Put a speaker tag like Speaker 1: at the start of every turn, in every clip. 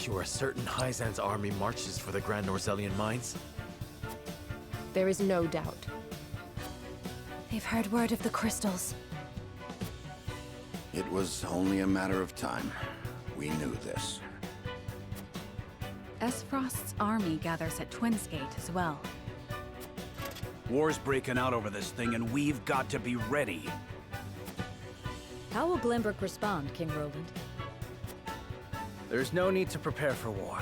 Speaker 1: You are certain Hyzan's army marches for the Grand Norzelian mines?
Speaker 2: There is no doubt.
Speaker 3: They've heard word of the crystals.
Speaker 4: It was only a matter of time. We knew this.
Speaker 5: Esfrost's army gathers at Twinsgate as well.
Speaker 6: War's breaking out over this thing, and we've got to be ready.
Speaker 7: How will Glenbrook respond, King Roland?
Speaker 8: There's no need to prepare for war.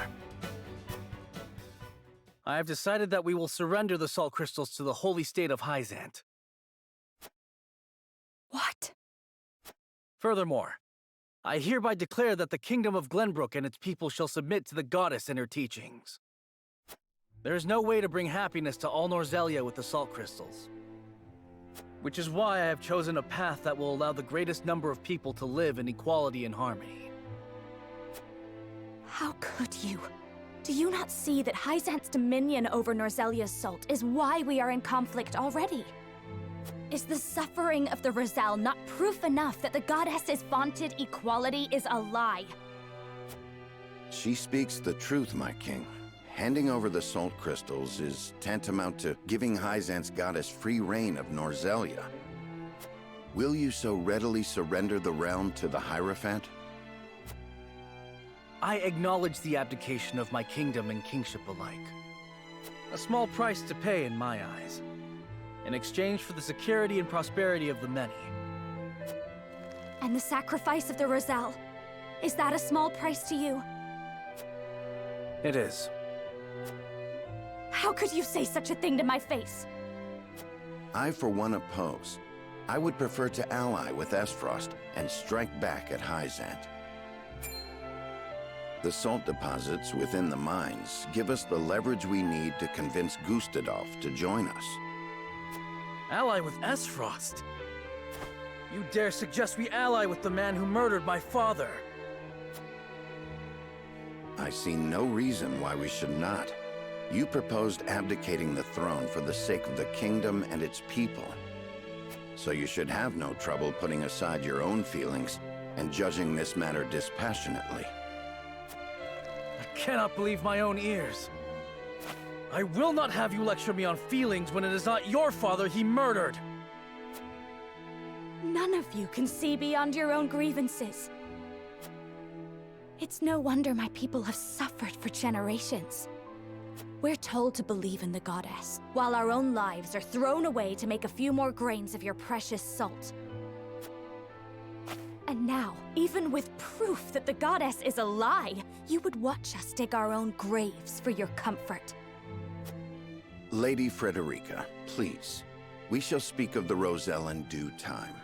Speaker 8: I have decided that we will surrender the salt crystals to the holy state of Hyzant.
Speaker 3: What?
Speaker 8: Furthermore, I hereby declare that the kingdom of Glenbrook and its people shall submit to the goddess and her teachings. There is no way to bring happiness to all Norzelia with the salt crystals. Which is why I have chosen a path that will allow the greatest number of people to live in equality and harmony.
Speaker 3: How could you? Do you not see that Hyzant's dominion over Norzelia's salt is why we are in conflict already? Is the suffering of the Rosal not proof enough that the goddess's vaunted equality is a lie?
Speaker 4: She speaks the truth, my king. Handing over the salt crystals is tantamount to giving Hyzant's goddess free reign of Norzelia. Will you so readily surrender the realm to the Hierophant?
Speaker 8: I acknowledge the abdication of my kingdom and kingship alike. A small price to pay in my eyes, in exchange for the security and prosperity of the many.
Speaker 3: And the sacrifice of the Rosal, is that a small price to you?
Speaker 8: It is.
Speaker 3: How could you say such a thing to my face?
Speaker 4: I, for one, oppose. I would prefer to ally with Esfrost and strike back at Hyzant. The salt deposits within the mines give us the leverage we need to convince Gustadolf to join us.
Speaker 8: Ally with Esfrost? You dare suggest we ally with the man who murdered my father?
Speaker 4: I see no reason why we should not. You proposed abdicating the throne for the sake of the kingdom and its people. So you should have no trouble putting aside your own feelings and judging this matter dispassionately.
Speaker 8: I cannot believe my own ears. I will not have you lecture me on feelings when it is not your father he murdered!
Speaker 3: None of you can see beyond your own grievances. It's no wonder my people have suffered for generations. We're told to believe in the goddess, while our own lives are thrown away to make a few more grains of your precious salt. And now, even with proof that the goddess is a lie, you would watch us dig our own graves for your comfort.
Speaker 4: Lady Frederica, please. We shall speak of the Roselle in due time.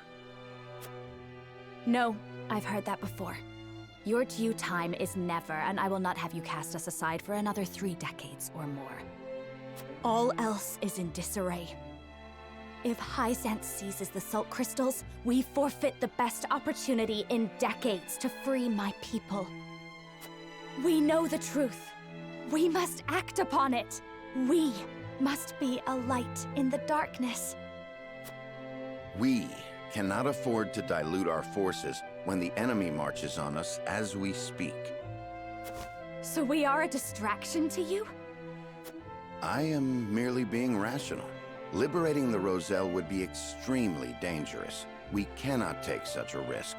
Speaker 3: No, I've heard that before. Your due time is never, and I will not have you cast us aside for another 3 decades or more. All else is in disarray. If Hyzant seizes the salt crystals, we forfeit the best opportunity in decades to free my people. We know the truth. We must act upon it. We must be a light in the darkness.
Speaker 4: We cannot afford to dilute our forces when the enemy marches on us as we speak.
Speaker 3: So we are a distraction to you?
Speaker 4: I am merely being rational. Liberating the Roselle would be extremely dangerous. We cannot take such a risk.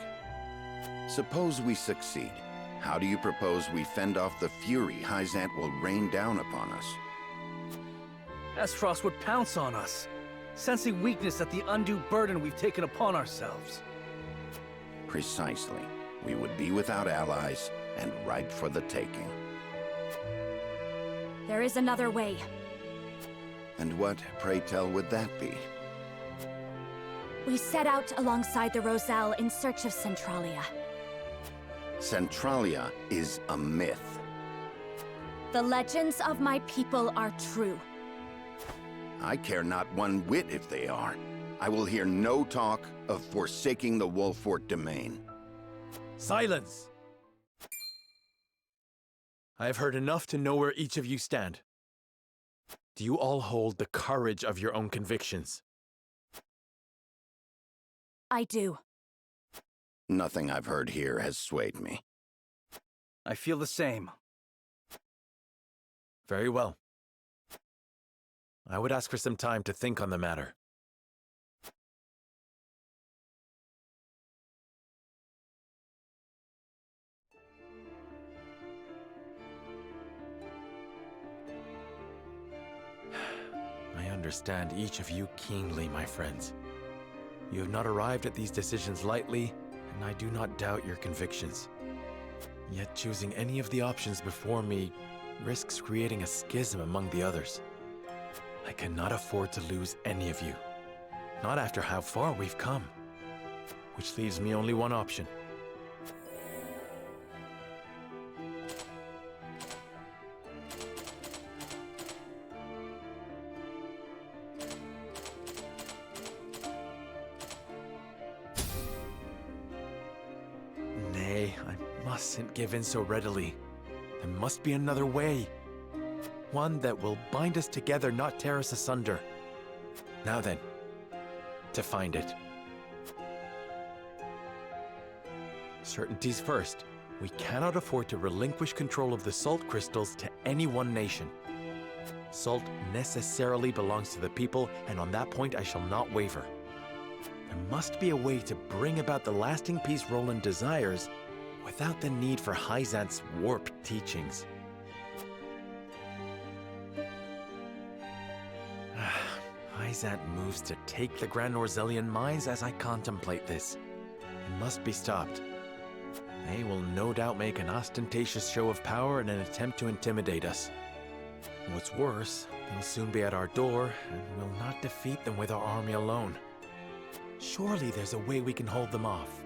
Speaker 4: Suppose we succeed. How do you propose we fend off the fury Hyzant will rain down upon us?
Speaker 8: Esfrost would pounce on us, sensing weakness at the undue burden we've taken upon ourselves.
Speaker 4: Precisely. We would be without allies and ripe for the taking.
Speaker 3: There is another way.
Speaker 4: And what, pray tell, would that be?
Speaker 3: We set out alongside the Roselle in search of Centralia.
Speaker 4: Centralia is a myth.
Speaker 3: The legends of my people are true.
Speaker 4: I care not one whit if they are. I will hear no talk of forsaking the Wolfort domain.
Speaker 1: Silence! I have heard enough to know where each of you stand. Do you all hold the courage of your own convictions?
Speaker 3: I do.
Speaker 4: Nothing I've heard here has swayed me.
Speaker 8: I feel the same.
Speaker 1: Very well. I would ask for some time to think on the matter. I understand each of you keenly, my friends. You have not arrived at these decisions lightly, and I do not doubt your convictions. Yet choosing any of the options before me risks creating a schism among the others. I cannot afford to lose any of you. Not after how far we've come. Which leaves me only one option. Nay, I mustn't give in so readily. There must be another way. One that will bind us together, not tear us asunder. Now then, to find it. Certainties first. We cannot afford to relinquish control of the salt crystals to any one nation. Salt necessarily belongs to the people, and on that point I shall not waver. There must be a way to bring about the lasting peace Roland desires without the need for Hyzant's warped teachings. Hyzant moves to take the Grand Norzelian mines as I contemplate this. It must be stopped. They will no doubt make an ostentatious show of power in an attempt to intimidate us. What's worse, they'll soon be at our door, and we'll not defeat them with our army alone. Surely there's a way we can hold them off.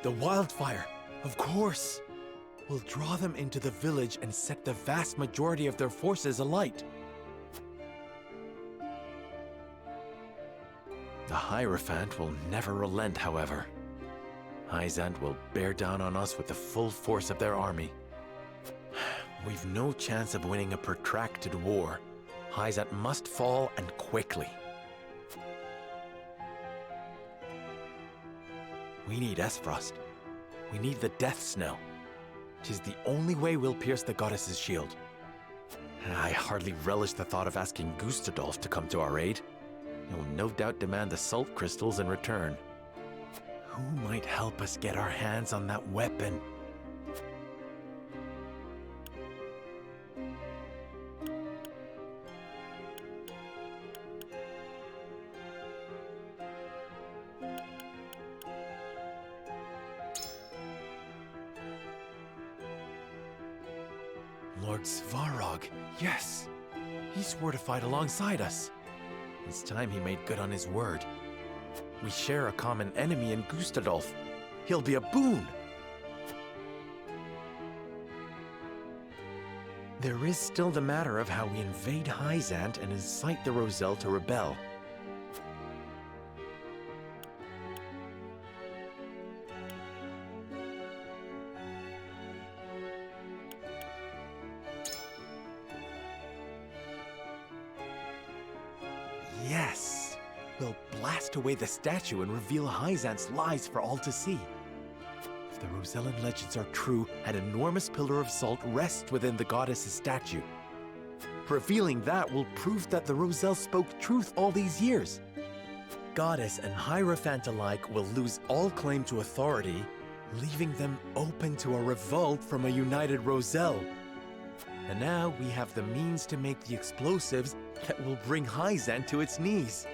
Speaker 1: The wildfire, of course! We'll draw them into the village and set the vast majority of their forces alight. The Hierophant will never relent, however. Hyzant will bear down on us with the full force of their army. We've no chance of winning a protracted war. Hyzant must fall, and quickly. We need Esfrost. We need the Death Snow. 'Tis the only way we'll pierce the goddess's shield. I hardly relish the thought of asking Gustadolf to come to our aid. He'll no doubt demand the salt crystals in return. Who might help us get our hands on that weapon? Lord Svarog, yes! He swore to fight alongside us. It's time he made good on his word. We share a common enemy in Gustadolf. He'll be a boon! There is still the matter of how we invade Hyzant and incite the Roselle to rebel. Yes! We'll blast away the statue and reveal Hyzant's lies for all to see. If the Rosellan legends are true, an enormous pillar of salt rests within the goddess's statue. Revealing that will prove that the Roselle spoke truth all these years. Goddess and Hierophant alike will lose all claim to authority, leaving them open to a revolt from a united Roselle. And now we have the means to make the explosives that will bring Hyzant to its knees.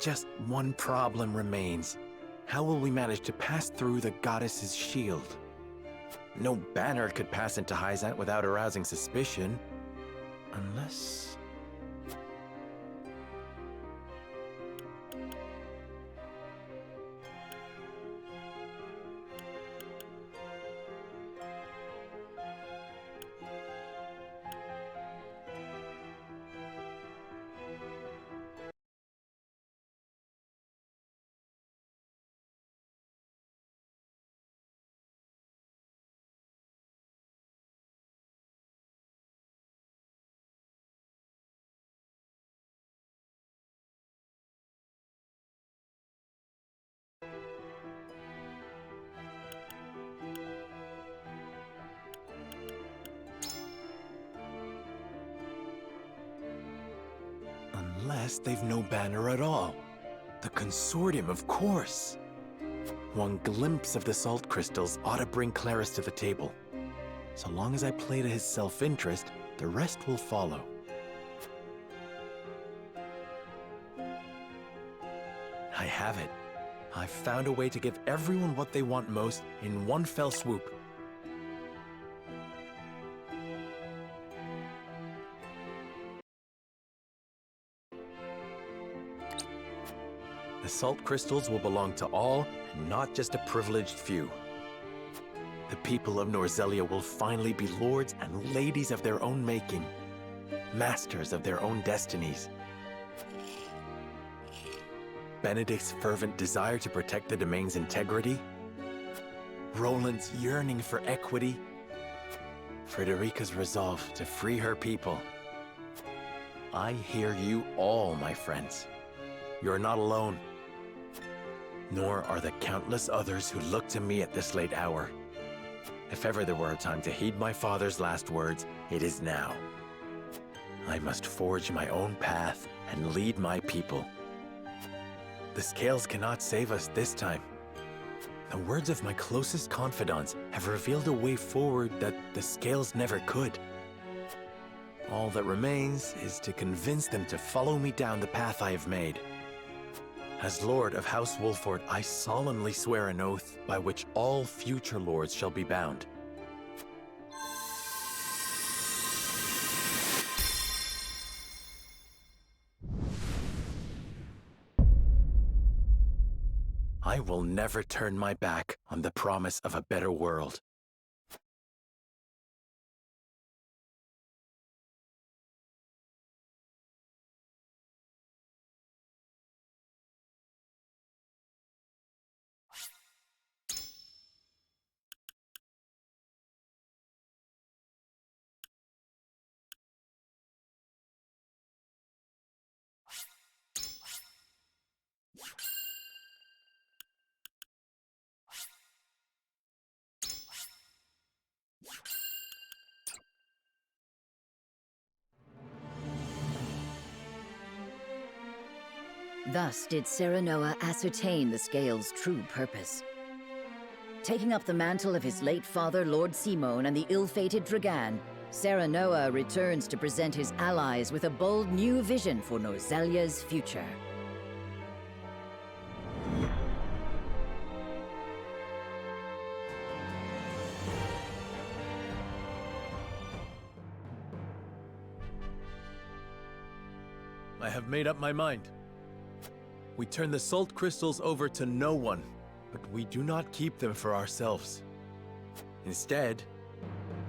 Speaker 1: Just one problem remains. How will we manage to pass through the goddess's shield? No banner could pass into Hyzant without arousing suspicion. Unless... Unless they've no banner at all. The consortium, of course. One glimpse of the salt crystals ought to bring Claris to the table. So long as I play to his self-interest, the rest will follow. I have it. I've found a way to give everyone what they want most in one fell swoop. The salt crystals will belong to all, and not just a privileged few. The people of Norzelia will finally be lords and ladies of their own making, masters of their own destinies. Benedict's fervent desire to protect the domain's integrity, Roland's yearning for equity, Frederica's resolve to free her people. I hear you all, my friends. You're not alone. Nor are the countless others who look to me at this late hour. If ever there were a time to heed my father's last words, it is now. I must forge my own path and lead my people. The scales cannot save us this time. The words of my closest confidants have revealed a way forward that the scales never could. All that remains is to convince them to follow me down the path I have made. As Lord of House Wolford, I solemnly swear an oath by which all future lords shall be bound. I will never turn my back on the promise of a better world.
Speaker 7: Thus did Serenoa ascertain the Scale's true purpose. Taking up the mantle of his late father, Lord Simone, and the ill-fated Dragan, Serenoa returns to present his allies with a bold new vision for Norzelia's future.
Speaker 1: I have made up my mind. We turn the salt crystals over to no one, but we do not keep them for ourselves. Instead,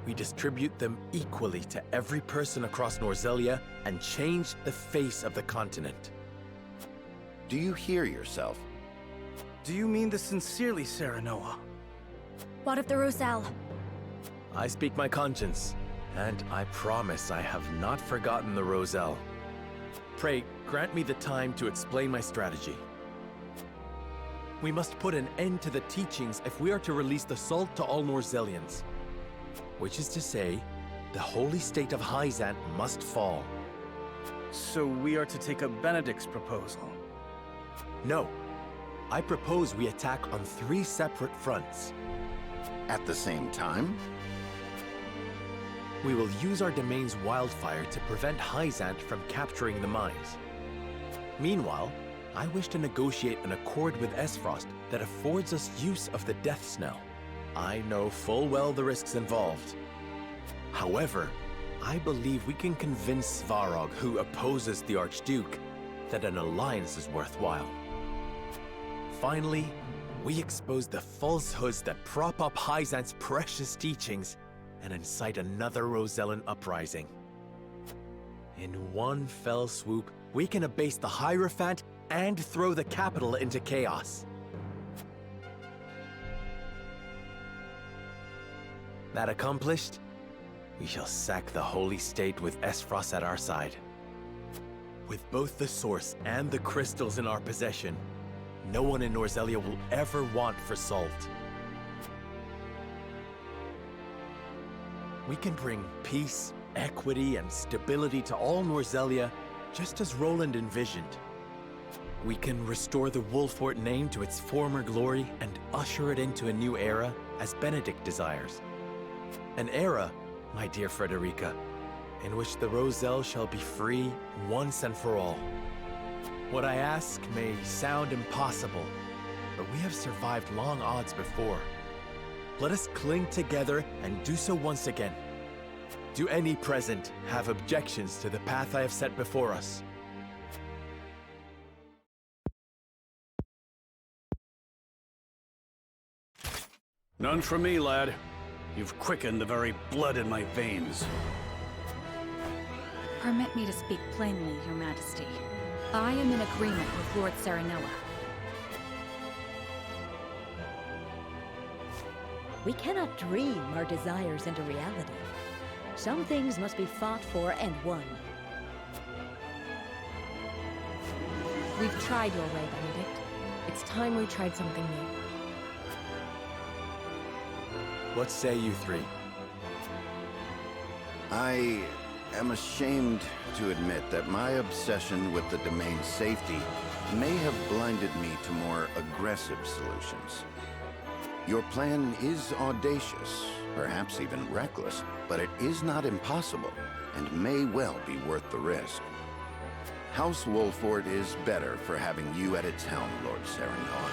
Speaker 1: we distribute them equally to every person across Norzelia and change the face of the continent.
Speaker 4: Do you hear yourself?
Speaker 8: Do you mean this sincerely, Serenoa?
Speaker 3: What of the Roselle?
Speaker 1: I speak my conscience, and I promise I have not forgotten the Roselle. Pray, grant me the time to explain my strategy. We must put an end to the teachings if we are to release the salt to all Norzelians. Which is to say, the holy state of Hyzant must fall.
Speaker 8: So we are to take up Benedict's proposal?
Speaker 1: No. I propose we attack on 3 separate fronts.
Speaker 4: At the same time?
Speaker 1: We will use our domain's wildfire to prevent Hyzant from capturing the mines. Meanwhile, I wish to negotiate an accord with Esfrost that affords us use of the Death Snell. I know full well the risks involved. However, I believe we can convince Svarog, who opposes the Archduke, that an alliance is worthwhile. Finally, we expose the falsehoods that prop up Hyzant's precious teachings and incite another Rosellan uprising. In one fell swoop, we can abase the Hierophant and throw the capital into chaos. That accomplished, we shall sack the Holy State with Esfrost at our side. With both the source and the crystals in our possession, no one in Norzelia will ever want for salt. We can bring peace, equity, and stability to all Norzelia just as Roland envisioned. We can restore the Wolfort name to its former glory and usher it into a new era as Benedict desires. An era, my dear Frederica, in which the Roselle shall be free once and for all. What I ask may sound impossible, but we have survived long odds before. Let us cling together and do so once again. Do any present have objections to the path I have set before us?
Speaker 6: None for me, lad. You've quickened the very blood in my veins.
Speaker 5: Permit me to speak plainly, Your Majesty. I am in agreement with Lord Serenoa.
Speaker 9: We cannot dream our desires into reality. Some things must be fought for and won.
Speaker 2: We've tried your way, Benedict. It's time we tried something new.
Speaker 1: What say you three?
Speaker 4: I am ashamed to admit that my obsession with the domain's safety may have blinded me to more aggressive solutions. Your plan is audacious, perhaps even reckless, but it is not impossible, and may well be worth the risk. House Wolfort is better for having you at its helm, Lord Serenoa.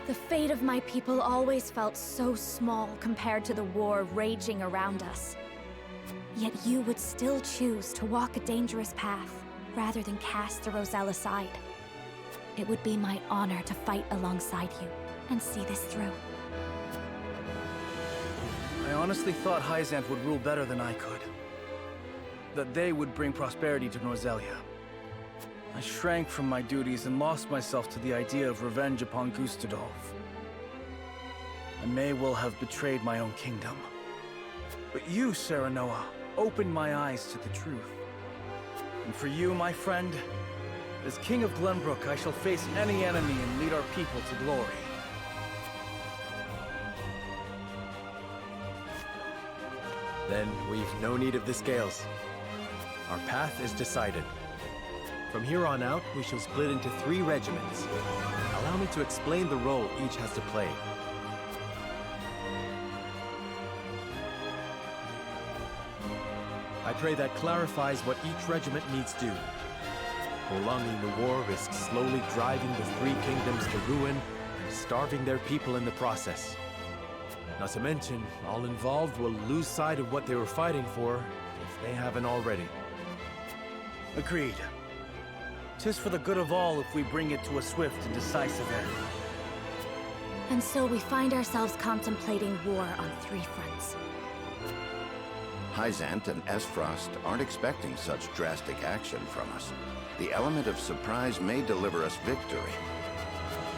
Speaker 3: The fate of my people always felt so small compared to the war raging around us. Yet you would still choose to walk a dangerous path, rather than cast the Roselle aside. It would be my honor to fight alongside you, and see this through.
Speaker 8: I honestly thought Hyzant would rule better than I could. That they would bring prosperity to Norzelia. I shrank from my duties and lost myself to the idea of revenge upon Gustadolf. I may well have betrayed my own kingdom. But you, Serenoa, opened my eyes to the truth. And for you, my friend, as King of Glenbrook, I shall face any enemy and lead our people to glory.
Speaker 1: Then we've no need of the scales. Our path is decided. From here on out, we shall split into 3 regiments. Allow me to explain the role each has to play. I pray that clarifies what each regiment needs do. Prolonging the war risks slowly driving the 3 kingdoms to ruin and starving their people in the process. Not to mention, all involved will lose sight of what they were fighting for, if they haven't already.
Speaker 8: Agreed. 'Tis for the good of all if we bring it to a swift and decisive end.
Speaker 3: And so we find ourselves contemplating war on 3 fronts.
Speaker 4: Hyzant and Esfrost aren't expecting such drastic action from us. The element of surprise may deliver us victory.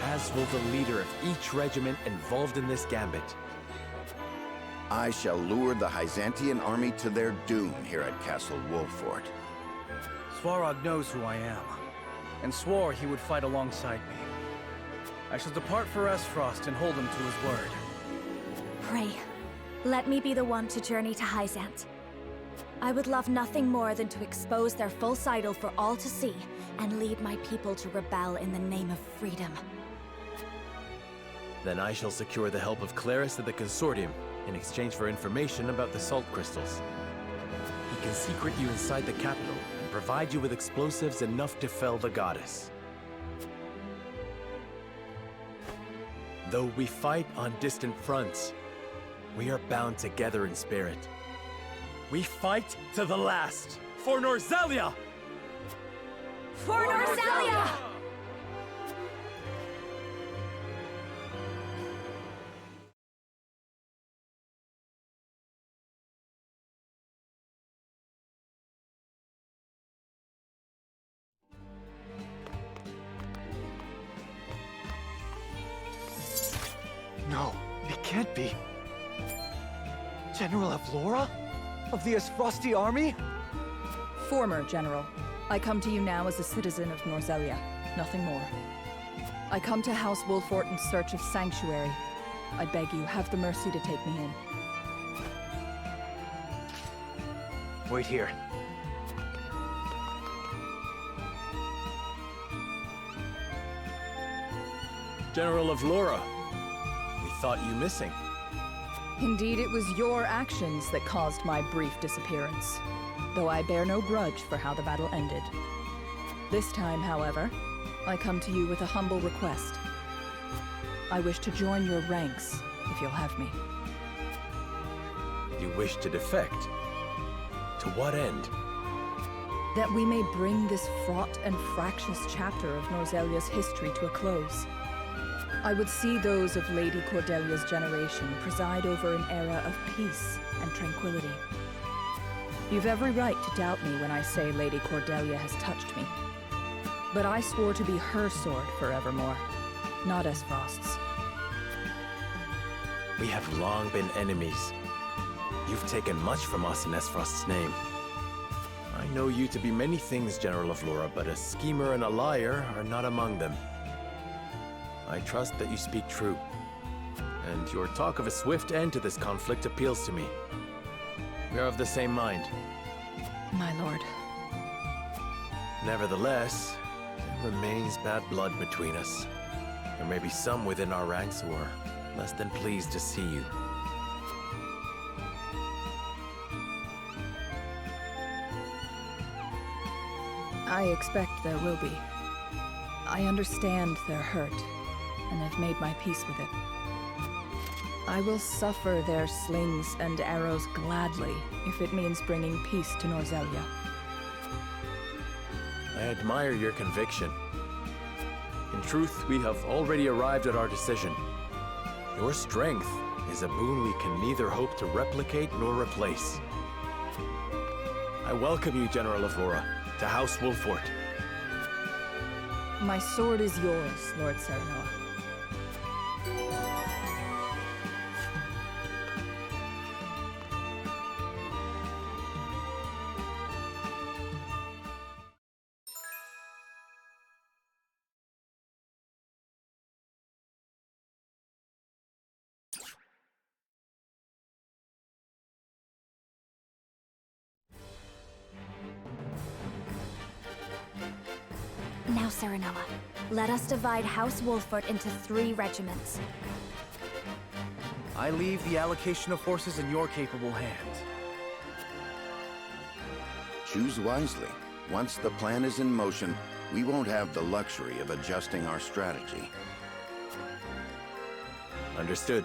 Speaker 1: As will the leader of each regiment involved in this gambit.
Speaker 4: I shall lure the Hyzantian army to their doom here at Castle Wolfort.
Speaker 8: Svarog knows who I am, and swore he would fight alongside me. I shall depart for Esfrost and hold him to his word.
Speaker 3: Pray, let me be the one to journey to Hyzant. I would love nothing more than to expose their false idol for all to see, and lead my people to rebel in the name of freedom.
Speaker 1: Then I shall secure the help of Claris at the Consortium in exchange for information about the salt crystals. He can secret you inside the capital and provide you with explosives enough to fell the goddess. Though we fight on distant fronts, we are bound together in spirit. We fight to the last for Norzelia!
Speaker 3: For Norzelia!
Speaker 10: No, it can't be. General Avlora? Of the Esfrosti army?
Speaker 11: Former General. I come to you now as a citizen of Norzelia, nothing more. I come to House Wolfort in search of sanctuary. I beg you, have the mercy to take me in.
Speaker 10: Wait here.
Speaker 6: General of Laura.
Speaker 1: We thought you missing.
Speaker 11: Indeed, it was your actions that caused my brief disappearance, though I bear no grudge for how the battle ended. This time, however, I come to you with a humble request. I wish to join your ranks, if you'll have me.
Speaker 1: You wish to defect? To what end?
Speaker 11: That we may bring this fraught and fractious chapter of Norzelia's history to a close. I would see those of Lady Cordelia's generation preside over an era of peace and tranquility. You've every right to doubt me when I say Lady Cordelia has touched me. But I swore to be her sword forevermore, not Esfrost's.
Speaker 1: We have long been enemies. You've taken much from us in Esfrost's name. I know you to be many things, General of Laura, but a schemer and a liar are not among them. I trust that you speak true, and your talk of a swift end to this conflict appeals to me. We are of the same mind.
Speaker 11: My lord.
Speaker 1: Nevertheless, there remains bad blood between us. There may be some within our ranks who are less than pleased to see you.
Speaker 11: I expect there will be. I understand their hurt, and have made my peace with it. I will suffer their slings and arrows gladly, if it means bringing peace to Norzelia.
Speaker 1: I admire your conviction. In truth, we have already arrived at our decision. Your strength is a boon we can neither hope to replicate nor replace. I welcome you, General of Laura, to House Wolfort.
Speaker 11: My sword is yours, Lord Serenoa.
Speaker 3: Now, Serenoa, let us divide House Wolfort into 3 regiments.
Speaker 8: I leave the allocation of forces in your capable hands.
Speaker 4: Choose wisely. Once the plan is in motion, we won't have the luxury of adjusting our strategy.
Speaker 1: Understood.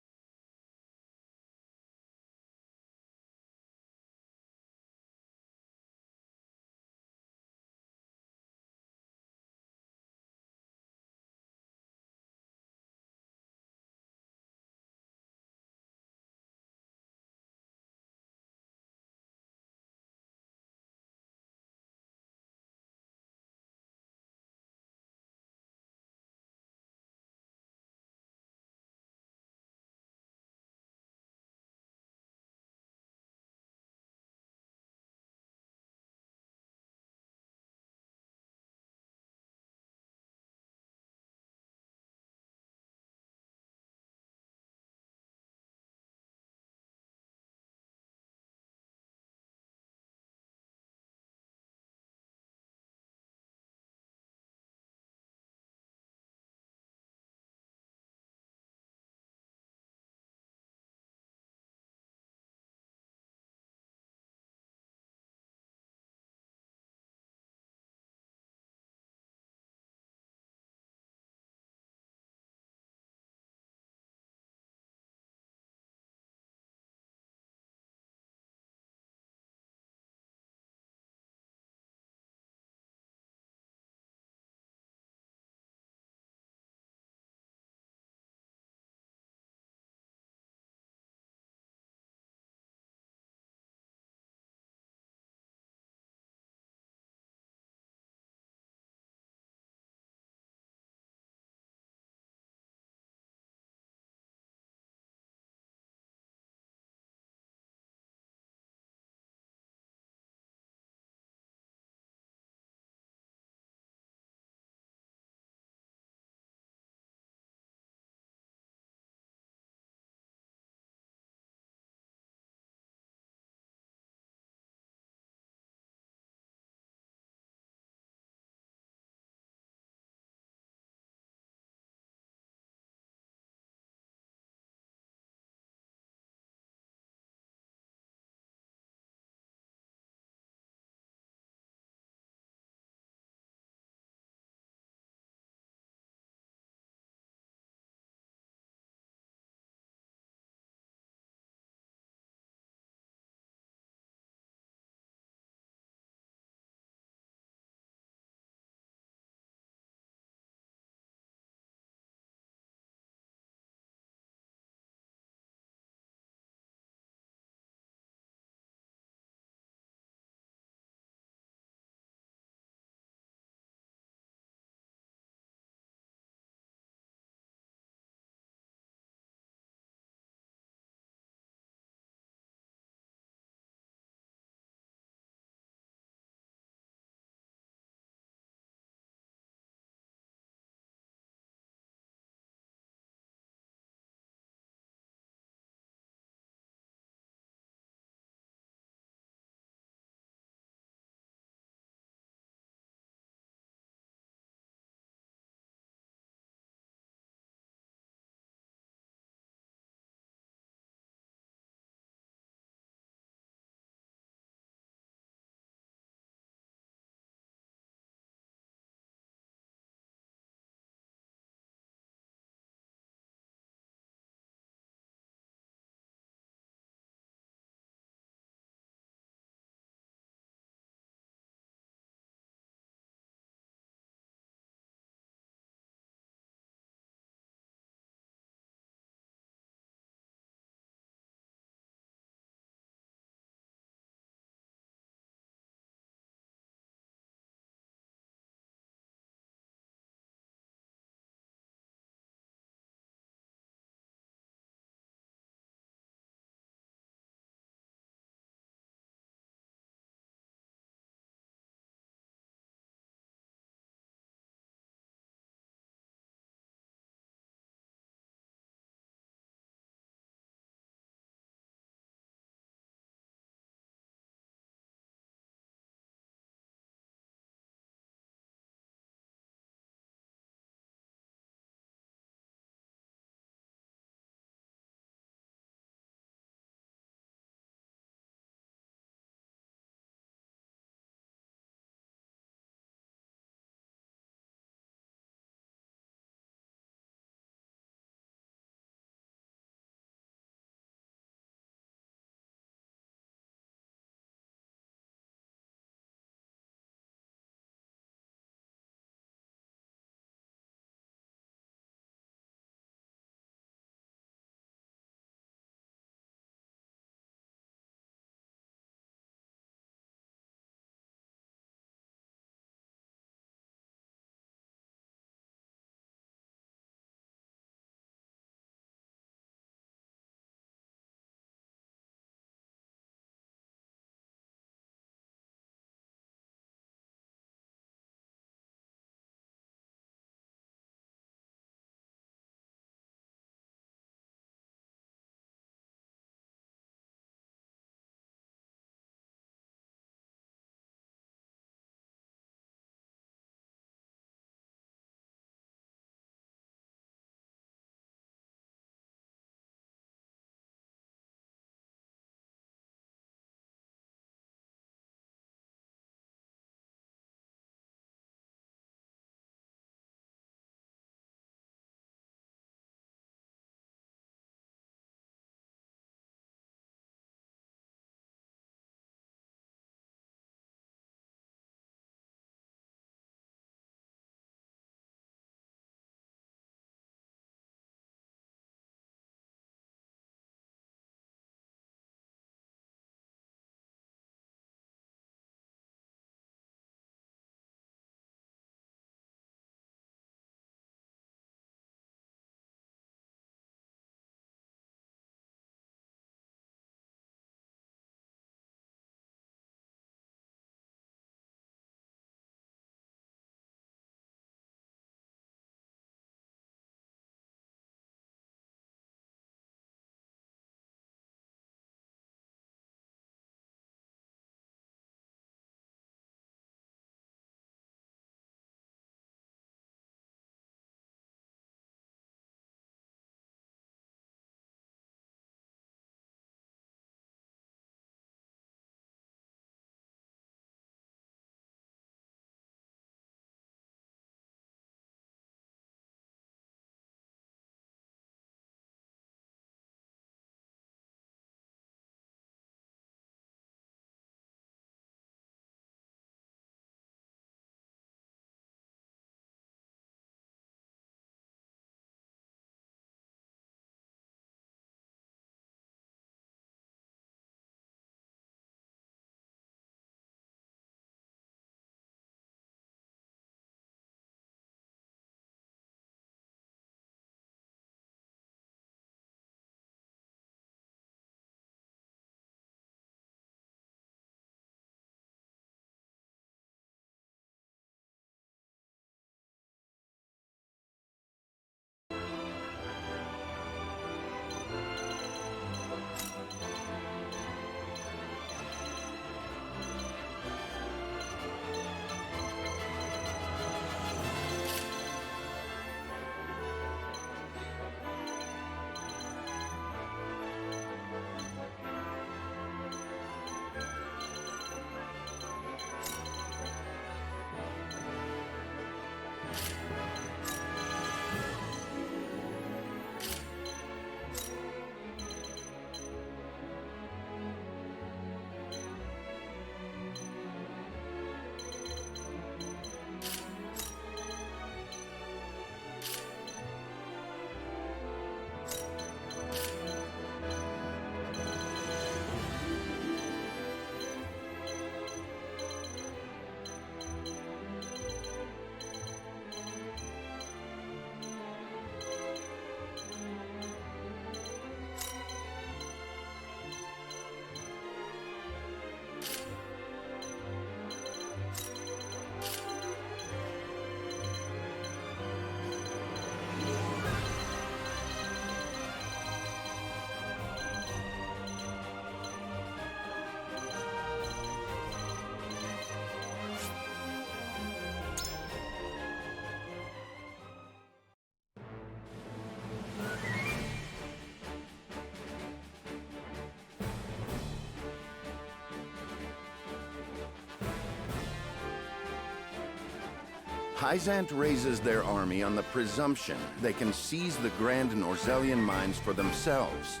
Speaker 4: Hyzant raises their army on the presumption they can seize the Grand Norzelian mines for themselves.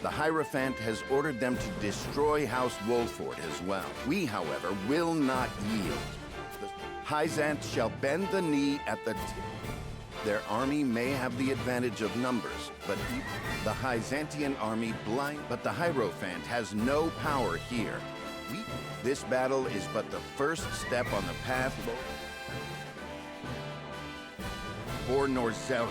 Speaker 4: The Hierophant has ordered them to destroy House Wolford as well. We, however, will not yield. The Hyzant shall bend the knee at the... Their army may have the advantage of numbers, but the Hyzantian army blind... But the Hierophant has no power here. This battle is but the first step on the path for Norzel.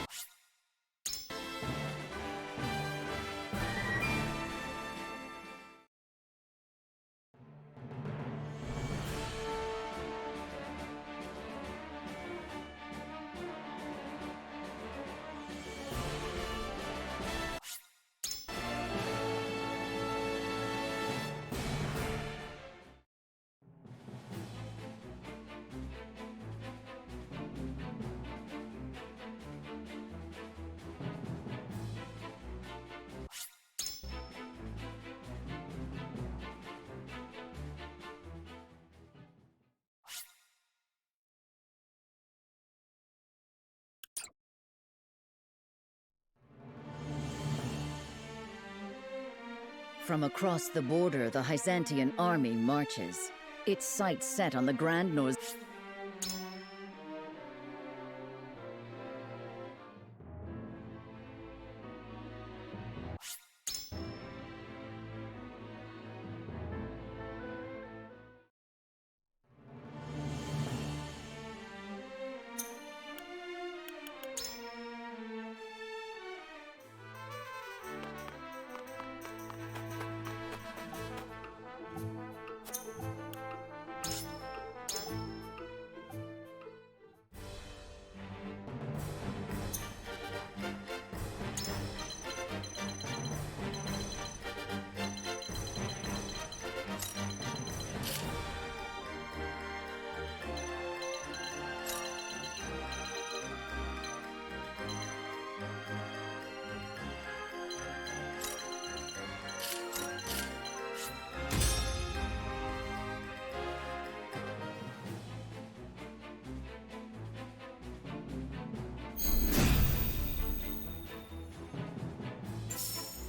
Speaker 7: From across the border, the Hyzantian army marches, its sights set on the Grand North.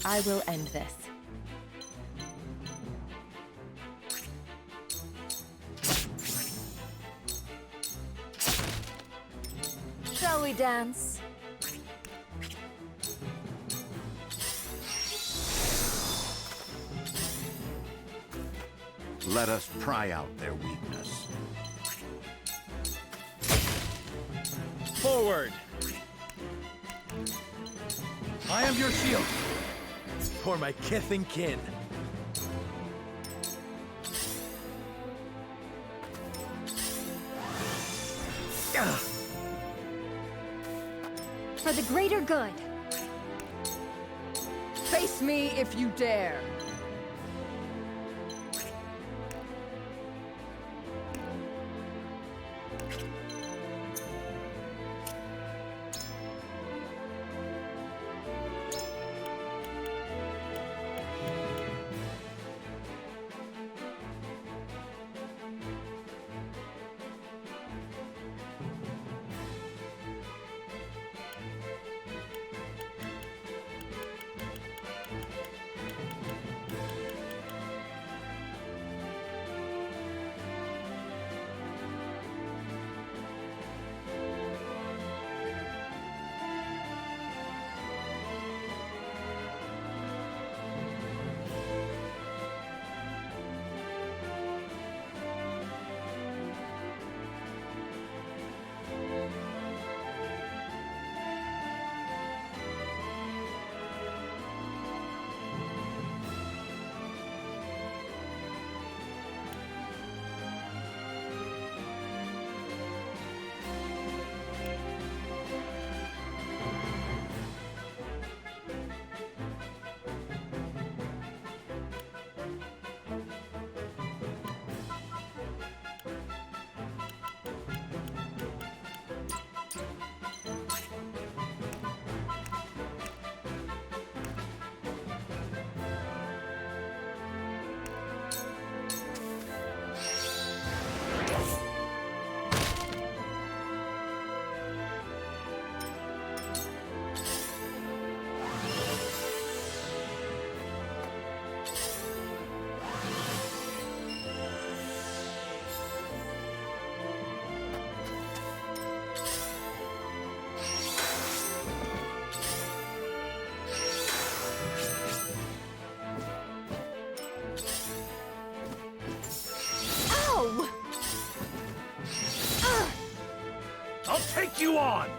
Speaker 2: I will end this.
Speaker 3: Shall we dance?
Speaker 4: Let us pry out their weakness.
Speaker 8: Forward! I am your shield.
Speaker 1: For my kith and kin.
Speaker 3: For the greater good.
Speaker 11: Face me if you dare.
Speaker 6: take you on!